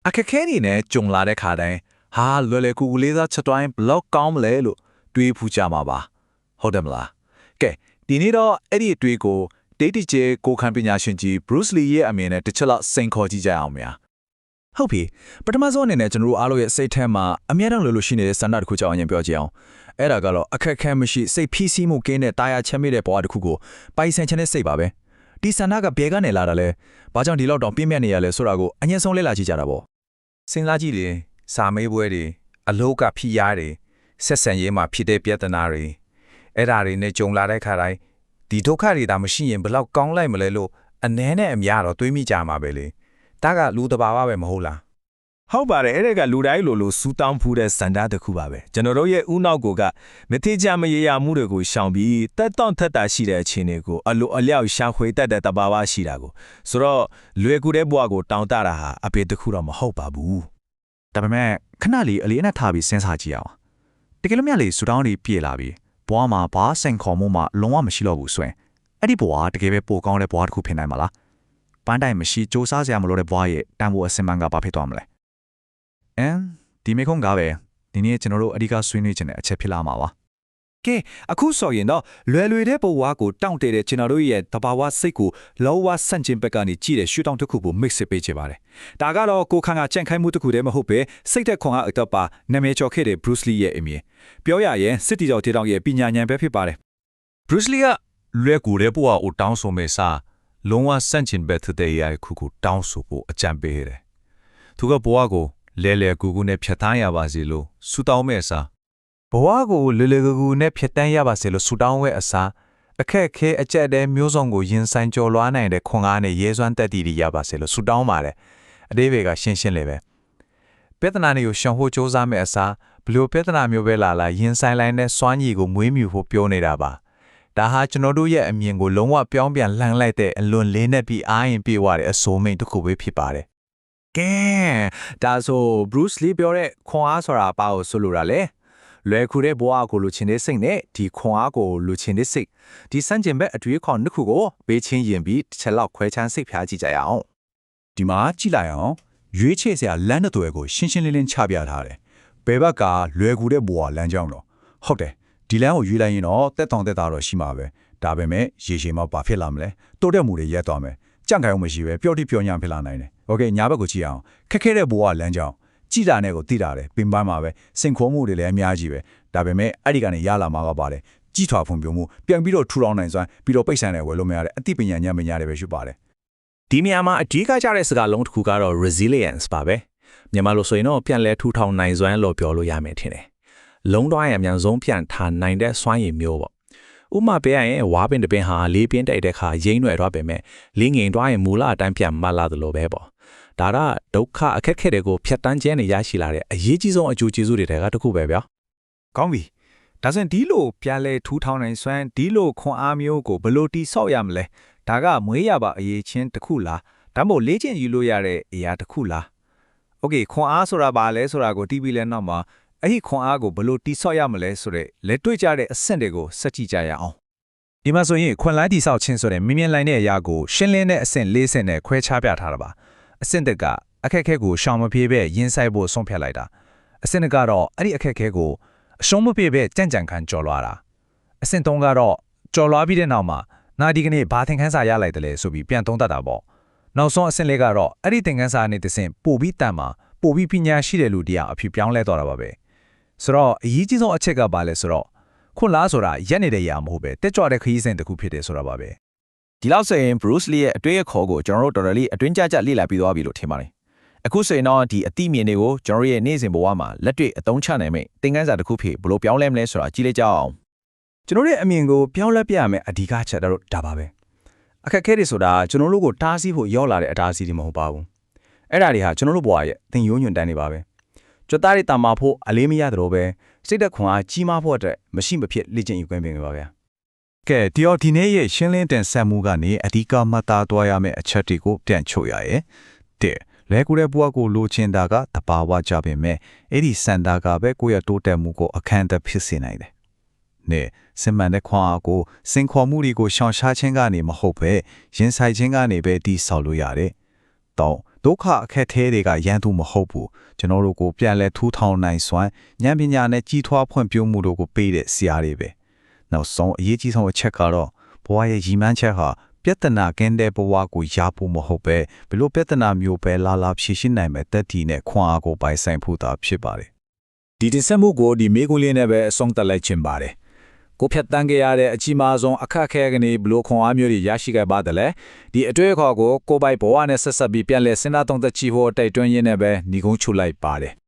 အခက်ခဲတွေနဲ့ကြုံလာတဲ့ခါတိုင်းဟာလွယ်လွယ်ကူကူလေးစားချက်တိုင်းဘလောက်ကောင်းမလဲလို့တွေးဖူးကြမှာပါဟုတ်တယ်မလားကဲဒီနေ့တော့အဲ့ဒီအတွေးကိုဒေးတီဂျေကိုခံပညာရှင်ကြီး Bruce Lee ရဲ့အမြင်နဲ့တစ်ချက်လောက်စိန်ခေါ်ကြည့်ကြအောင်များဟုတ်ပြီပထမဆုံးအနေနဲ့ကျွန်တော်တို့အားလုံးရဲ့စိတ်ထဲမှာအများအားလို့ရှိနေတဲ့စန္ဒတစ်ခုကြောင့်အရင်ပြောကြည့်အောင်အဲ့ဒါကတော့အခက်ခဲမရှိစိတ်ဖိစီးမှုကင်းတဲ့တာယာချက်မိတဲ့ဘဝတစ်ခုကိုပိုင်ဆိုင်ခြင်းနဲ့စိတ်ပါပဲဒီစန္ဒကဘယ်ကနေလာတာလဲဘာကြောင့်ဒီလောက်တောင်ပြင်းပြနေရလဲဆိုတာကိုအရင်ဆုံးလေ့လာကြည့်ကြတာပေါ့စဉ်းစားကြည့်တယ်စာမေးပွဲတွေအလုပ်ကဖိရားတွေဆက်ဆံရေးမှာဖြစ်တဲ့ပြဿနာတွေအဲ့ဒါတွေနဲ့ကြုံလာတဲ့ခါတိုင်းဒီဒုက္ခတွေဒါမရှိရင်ဘယ်လောက်ကောင်းလိုက်မလဲလို့အနည်းနဲ့အများတော့တွေးမိကြမှာပဲလေဒါကလူတဘာဝပဲမဟုတ်လားဟုတ်ပါတယ်အဲ့ဒါကလူတိုင်းလိုစူတောင်းဖူးတဲ့စန္ဒတစ်ခုပါပဲကျွန်တော်တို့ရဲ့ဥနောက်ကိုကမထေကြမရေရမှုတွေကိုရှောင်ပြီးတက်တောင့်ထက်တာရှိတဲ့အခြေအနေကိုအလိုအလျောက်ရှာဖွေတတ်တဲ့တဘာဝရှိတာကိုဆိုတော့လွယ်ကူတဲ့ဘဝကိုတောင်းတတာဟာအပေတစ်ခုတော့မဟုတ်ပါဘူးဒါပေမဲ့ခဏလေးအလေးအနက်ထားပြီးစဉ်းစားကြည့်အောင်တကယ်လို့မြတ်လေးစူတောင်းတွေပြေလာပြီးဘဝမှာဘာစိန်ခေါ်မှုမှလုံးဝမရှိတော့ဘူးဆိုရင်အဲ့ဒီဘဝတကယ်ပဲပိုကောင်းတဲ့ဘဝတစ်ခုဖြစ်နိုင်မှာလားပန်းတိုင်မရှိစူးစမ်းစရာမလိုတဲ့ဘဝရဲ့တန်ဖိုးအစင်မှန်ကဘာဖြစ်သွားမလဲဒီမေခွန်းကပဲဒီနေ့ကျွန်တော်တို့အဓိကဆွေးနွေးခြင်းတဲ့အချက်ဖြစ်လာမှာပါကဲအခုဆိုရင်တော့လွယ်တဲ့ဘဝကိုတောင့်တတဲ့ကျွန်တော်တို့ရဲ့တဘာဝစိတ်ကိုလောဝဆန့်ကျင်ဘက်ကနေကြည့်တဲ့ရှုထောင့်တစ်ခုကို mix ပေးချင်ပါတယ်။ဒါကတော့ကိုခန့်ကကြန့်ခိုင်းမှုတစ်ခုတည်းမဟုတ်ပဲစိတ်သက်ခွန်အားအတော့ပါနာမည်ကျော်ခဲ့တဲ့ Bruce Lee ရဲ့အမြင်ပြောရရင်စစ်တီတော်တေတောင်ရဲ့ပညာဉာဏ်ပဲဖြစ်ပါတယ်။ Bruce Lee ကလွယ်ကူတဲ့ဘဝကိုတောင်းဆိုမဲ့စားလုံးဝဆန့်ကျင်ဘက်တဲ့ရာခုကိုတောင်းဆိုဖို့အကြံပေးတယ်။သူကဘဝကိုလဲကူကူနဲ့ဖြတ်သန်းရပါစေလို့ဆူတောင်းမဲ့စားဘဝကိုလေကူကူနဲ့ဖြတ်တန်းရပါစေလို့ဆူတောင်းဝဲအစားအခက်ခဲအကျက်တဲ့မျိုးစုံကိုရင်ဆိုင်ကြော်လွှားနိုင်တဲ့ခွန်အားနဲ့ရဲစွမ်းတက်တည်ရပါစေလို့ဆူတောင်းပါတယ်အသေးပဲကရှင်းလေးပဲပြဿနာတွေကိုရှောင်ဖို့စ조사မဲ့အစားဘလို့ပြဿနာမျိုးပဲလာရင်ဆိုင်လိုက်တဲ့စွမ်းရည်ကိုမွေးမြူဖို့ပြောနေတာပါဒါဟာကျွန်တော်တို့ရဲ့အမြင်ကိုလုံးဝပြောင်းပြန်လှန်လိုက်တဲ့အလွန်လေးနဲ့ပြီးအားရင်ပြေဝတဲ့အစိုးမိန်တစ်ခုပဲဖြစ်ပါတယ်ကဲဒါဆို Bruce Lee ပြောတဲ့ခွန်အားဆိုတာဘာကိုဆိုလိုတာလဲလွယ်ကူတဲ့ဘဝကိုလူချင်းတဲ့စိတ်နဲ့ဒီခွန်အားကိုလူချင်းတဲ့စိတ်ဒီစန့်ကျင်ဘက်အတွေးခေါ်နှစ်ခုကိုပေးချင်းရင်ပြီးတစ်ချက်လောက်ခွဲခြမ်းစိတ်ဖျားကြည့်ကြရအောင်ဒီမှာကြည့်လိုက်အောင်ရွေးချယ်စရာလမ်းတစ်သွယ်ကိုရှင်းရှင်းလင်းလင်းချပြထားတယ်ဘယ်ဘက်ကလွယ်ကူတဲ့ဘဝလမ်းကြောင်းတော့ဟုတ်တယ်ဒီလမ်းကိုရွေးလိုက်ရင်တော့တက်တောင်တက်တာတော့ရှိမှာပဲဒါပေမဲ့ရေရှည်မှာဘာဖြစ်လာမလဲတိုးတက်မှုတွေရက်သွားမယ်ကြန့်ခိုင်အောင်မရှိပဲပျော့တိပျော့ညံဖြစ်လာနိုင်တယ်โอเคညာဘက်ကိုကြည့်အောင်ခက်ခဲတဲ့ဘဝလမ်းကြောင်းကြည်တာနဲ့ကိုသိတာတယ်ပင်ပန်းမှာပဲစင်ခေါ်မှုတွေလည်းအများကြီးပဲဒါပေမဲ့အဲ့ဒီကနေရလာမှာကပါတယ်ကြီးထွားဖွံ့ဖြိုးမှုပြန်ပြီးတော့ထူထောင်နိုင်စွမ်းပြီးတော့ပိတ်ဆန်တယ်ဝယ်လို့မရတဲ့အသိပညာဉာဏ်ပညာတွေပဲရှိပါတယ်ဒီနေရာမှာအဓိကကြတဲ့စကားလုံးတစ်ခုကတော့ resilience ပါပဲမြန်မာလိုဆိုရင်တော့ပြန်လဲထူထောင်နိုင်စွမ်းလို့ပြောလို့ရမယ်ထင်တယ်လုံးတွားရအမြန်ဆုံးပြန်ထားနိုင်တဲ့စွမ်းရည်မျိုးပေါ့ဥမာပေးရရင်ဝါပင်တပင်ဟာလေးပြင်းတိုက်တဲ့ခါရိမ့်ရွယ်တော့ပဲမဲ့လေးငင်တွားရင်မူလအတိုင်းပြန်မလာသလိုပဲပေါ့ဒါကဒုက္ခအခက်ခဲတွေကိုဖြတ်တန်းခြင်းနဲ့ရရှိလာတဲ့အရေးကြီးဆုံးအကျိုးကျေးဇူးတွေကတစ်ခုပဲဗျာကောင်းပြီဒါဆိုရင်ဒီလိုပြန်လဲထူထောင်နိုင်စွမ်းဒီလိုခွန်အားမျိုးကိုဘယ်လိုတိဆောက်ရမလဲဒါကမွေးရပါအရေးချင်းတစ်ခုလားဒါမှမဟုတ်လေ့ကျင့်ယူလို့ရတဲ့အရာတစ်ခုလားโอเคခွန်အားဆိုတာဘာလဲဆိုတာကိုတီးပြီးလဲနောက်မှာအဲ့ဒီခွန်အားကိုဘယ်လိုတိဆောက်ရမလဲဆိုတဲ့လက်တွေ့ကြတဲ့အဆင့်တွေကိုစက်ကြည့်ကြရအောင်ဒီမှာဆိုရင်ခွန်လိုင်းတိဆောက်ခြင်းဆိုတဲ့မြင်မြင်လိုက်တဲ့အရာကိုရှင်းလင်းတဲ့အဆင့်၄ဆင့်နဲ့ခွဲခြားပြထားတာပါအဆင့်တစ်ကအခက်အခဲကိုရှောင်မပြေပဲရင်ဆိုင်ဖို့ဆုံးဖြတ်လိုက်တာအဆင့်တစ်ကတော့အဲ့ဒီအခက်အခဲကိုအရှုံးမပြေပဲကြံ့ကြံ့ခံကြော်လွှားတာအဆင့်၃ကတော့ကြော်လွှားပြီးတဲ့နောက်မှာနာဒီကနေ့ဘာသင်ခန်းစာရလိုက်တယ်လဲဆိုပြီးပြန်သုံးသပ်တာပေါ့နောက်ဆုံးအဆင့်လေးကတော့အဲ့ဒီသင်ခန်းစာနဲ့တစ်ဆင့်ပို့ပြီးတန်မှာပို့ပြီးပညာရှိတဲ့လူတရားအဖြစ်ပြောင်းလဲသွားတာပါပဲဆိုတော့အရေးကြီးဆုံးအချက်ကဘာလဲဆိုတော့ခွန်လားဆိုတာရက်နေတဲ့ຢာမဟုတ်ပဲတက်ကြွတဲ့ခရီးစဉ်တစ်ခုဖြစ်တယ်ဆိုတာပါပဲဒီလောက်ဆိုရင် Bruce Lee ရဲ့အတွေ့အခေါ်ကိုကျွန်တော်တို့တော်တော်လေးအတွင်းကျကျလေ့လာပြီးသွားပြီလို့ထင်ပါတယ်အခုဆိုရင်တော့ဒီအသိမြင်တွေကိုကျွန်တော်ရဲ့နေ့စဉ်ဘဝမှာလက်တွေ့အသုံးချနိုင်မယ့်သင်ခန်းစာတစ်ခုဖြစ်ဘလို့ပြောင်းလဲမလဲဆိုတာကြည့်လိုက်ကြအောင်ကျွန်တော်ရဲ့အမြင်ကိုပြောင်းလဲပြရမယ်အဓိကချက်တော့ဒါပါပဲအခက်အခဲတွေဆိုတာကျွန်တော်တို့ကိုတားဆီးဖို့ရောက်လာတဲ့အတားအဆီးတွေမဟုတ်ပါဘူးအဲ့ဒါတွေဟာကျွန်တော်တို့ဘဝရဲ့သင်ရိုးညွှန်တန်းနေပါပဲကြွသားတွေတာမာဖို့အလေးမရတော့ပဲစိတ်သက်ခွန်အားကြီးမားဖို့အတွက်မရှိမဖြစ်လေ့ကျင့်ယူခွင့်ပေးနေပါဗျာကဲဒီနေ့ရဲ့ရှင်းလင်းတင်ဆက်မှုကနေအဓိကမှတ်သားသွားရမယ့်အချက်တွေကိုပြန်ချုပ်ရရဲ့တဲ့လဲကူတဲ့ဘဝကိုလိုချင်တာကတဘာဝကြပေမဲ့အဲ့ဒီစံတာကပဲကိုယ့်ရဲ့တိုးတက်မှုကိုအခန့်အသတ်ဖြစ်စေနိုင်တယ်။နဲ့စင်မှန်တဲ့ခွန်အားကိုစင်ခေါ်မှုတွေကိုရှောင်ရှားခြင်းကနေမဟုတ်ပဲရင်ဆိုင်ခြင်းကနေပဲတည်ဆောက်လို့ရတယ်။တော့ ဒုက္ခအခက်အခဲတွေကရန်သူမဟုတ်ဘူးကျွန်တော်တို့ကိုပြန်လဲထူထောင်နိုင်စွမ်းဉာဏ်ပညာနဲ့ကြီးထွားဖွံ့ဖြိုးမှုတို့ကိုပေးတဲ့ဆရာတွေပဲနောက်ဆုံးအရေးကြီးဆုံးအချက်ကတော့ဘဝရဲ့ရည်မှန်းချက်ဟာပြဿနာကင်းတဲ့ဘဝကိုရဖို့မဟုတ်ပဲဘလို့ပြဿနာမျိုးပဲလာဖြေရှင်းနိုင်မဲ့တက်တီနဲ့ခွန်အားကိုပိုင်ဆိုင်ဖို့သာဖြစ်ပါတယ် ဒီတင်ဆက်မှုကိုဒီမေကွန်းလေးနဲ့ပဲအဆုံးသတ်လိုက်ခြင်းပါတယ်ကိုဖြတ်တန်းခဲ့ရတဲ့အကြီးမားဆုံးအခက်အခဲကနေဘလို့ခွန်အားမျိုးတွေရရှိခဲ့ပါတယ်လေဒီအတွေ့အခေါ်ကိုကိုပိုင်ဘဝနဲ့ဆက်ဆက်ပြီးပြန်လဲစဉ်းစားသုံးသပ်ကြည့်ဖို့တိုက်တွန်းရင်းနဲ့ပဲညီကုန်းချုပ်လိုက်ပါတယ်